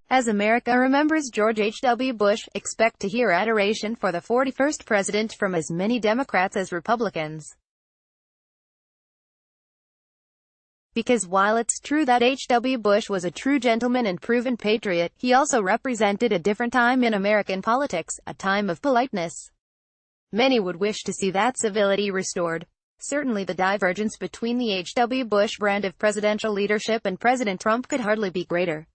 As America remembers George H. W. Bush, expect to hear adoration for the 41st president from as many Democrats as Republicans. Because while it's true that H. W. Bush was a true gentleman and proven patriot, he also represented a different time in American politics, a time of politeness. Many would wish to see that civility restored. Certainly the divergence between the H. W. Bush brand of presidential leadership and President Trump could hardly be greater.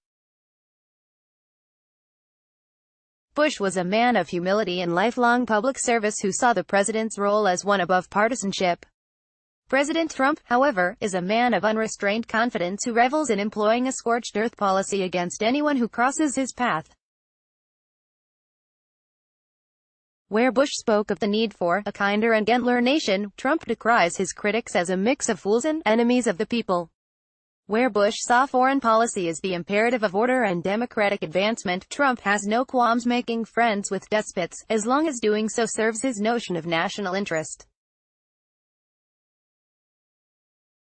Bush was a man of humility and lifelong public service who saw the president's role as one above partisanship. President Trump, however, is a man of unrestrained confidence who revels in employing a scorched earth policy against anyone who crosses his path. Where Bush spoke of the need for a kinder and gentler nation, Trump decries his critics as a mix of fools and enemies of the people. Where Bush saw foreign policy as the imperative of order and democratic advancement, Trump has no qualms making friends with despots, as long as doing so serves his notion of national interest.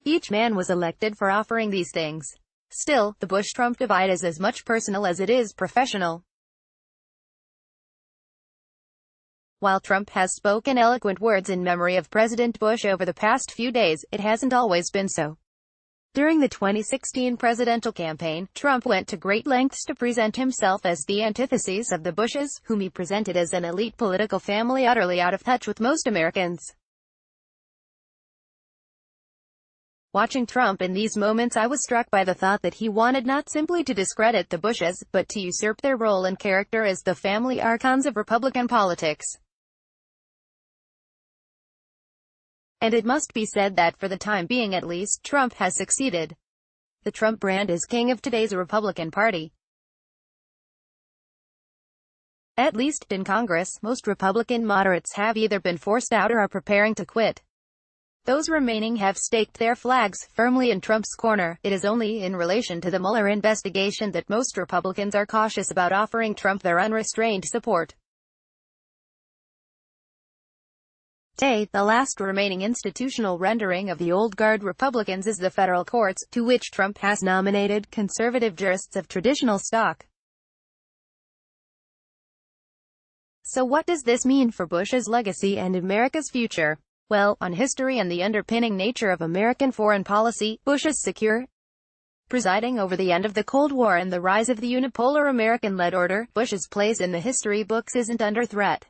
Each man was elected for offering these things. Still, the Bush-Trump divide is as much personal as it is professional. While Trump has spoken eloquent words in memory of President Bush over the past few days, it hasn't always been so. During the 2016 presidential campaign, Trump went to great lengths to present himself as the antithesis of the Bushes, whom he presented as an elite political family utterly out of touch with most Americans. Watching Trump in these moments, I was struck by the thought that he wanted not simply to discredit the Bushes, but to usurp their role and character as the family archons of Republican politics. And it must be said that, for the time being at least, Trump has succeeded. The Trump brand is king of today's Republican Party. At least, in Congress, most Republican moderates have either been forced out or are preparing to quit. Those remaining have staked their flags firmly in Trump's corner. It is only in relation to the Mueller investigation that most Republicans are cautious about offering Trump their unrestrained support. Today, the last remaining institutional rendering of the old guard Republicans is the federal courts, to which Trump has nominated conservative jurists of traditional stock. So what does this mean for Bush's legacy and America's future? Well, on history and the underpinning nature of American foreign policy, Bush is secure. Presiding over the end of the Cold War and the rise of the unipolar American-led order, Bush's place in the history books isn't under threat.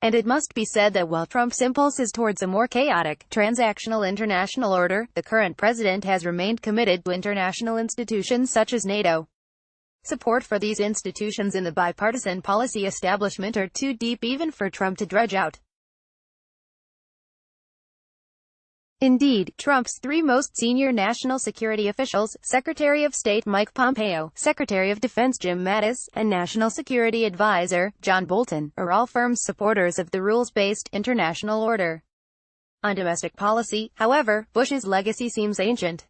And it must be said that while Trump's impulse is towards a more chaotic, transactional international order, the current president has remained committed to international institutions such as NATO. Support for these institutions in the bipartisan policy establishment are too deep even for Trump to dredge out. Indeed, Trump's three most senior national security officials, Secretary of State Mike Pompeo, Secretary of Defense Jim Mattis, and National Security Advisor John Bolton, are all firm supporters of the rules-based international order. On domestic policy, however, Bush's legacy seems ancient.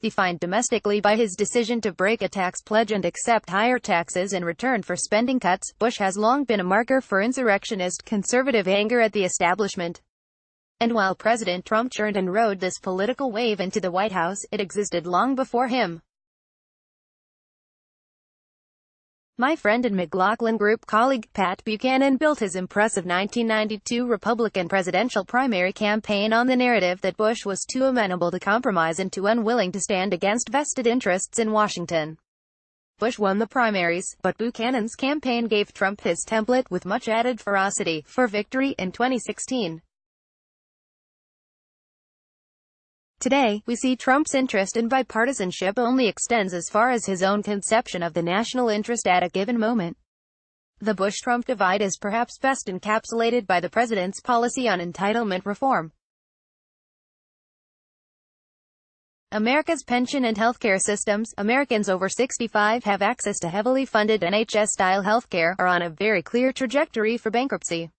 Defined domestically by his decision to break a tax pledge and accept higher taxes in return for spending cuts, Bush has long been a marker for insurrectionist conservative anger at the establishment. And while President Trump churned and rode this political wave into the White House, it existed long before him. My friend and McLaughlin Group colleague, Pat Buchanan, built his impressive 1992 Republican presidential primary campaign on the narrative that Bush was too amenable to compromise and too unwilling to stand against vested interests in Washington. Bush won the primaries, but Buchanan's campaign gave Trump his template with much added ferocity for victory in 2016. Today, we see Trump's interest in bipartisanship only extends as far as his own conception of the national interest at a given moment. The Bush-Trump divide is perhaps best encapsulated by the president's policy on entitlement reform. America's pension and healthcare systems, Americans over 65 have access to heavily funded NHS-style healthcare, are on a very clear trajectory for bankruptcy.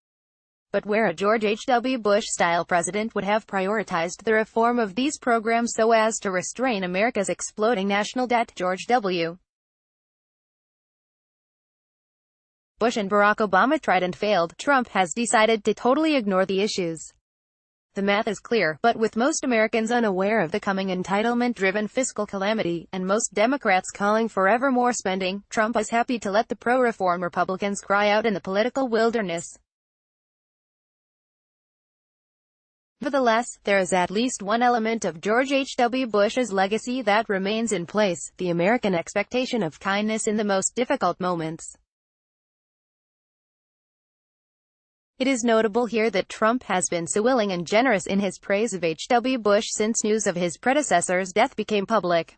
But where a George H. W. Bush-style president would have prioritized the reform of these programs so as to restrain America's exploding national debt, George W. Bush and Barack Obama tried and failed. Trump has decided to totally ignore the issues. The math is clear, but with most Americans unaware of the coming entitlement-driven fiscal calamity, and most Democrats calling for ever more spending, Trump is happy to let the pro-reform Republicans cry out in the political wilderness. Nevertheless, there is at least one element of George H.W. Bush's legacy that remains in place: the American expectation of kindness in the most difficult moments. It is notable here that Trump has been so willing and generous in his praise of H.W. Bush since news of his predecessor's death became public.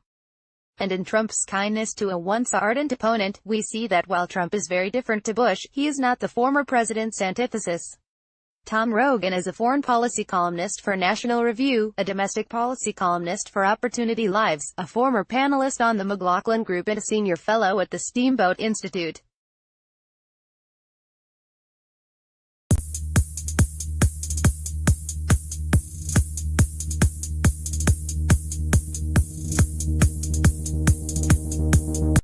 And in Trump's kindness to a once ardent opponent, we see that while Trump is very different to Bush, he is not the former president's antithesis. Tom Rogan is a foreign policy columnist for National Review, a domestic policy columnist for Opportunity Lives, a former panelist on the McLaughlin Group and a senior fellow at the Steamboat Institute.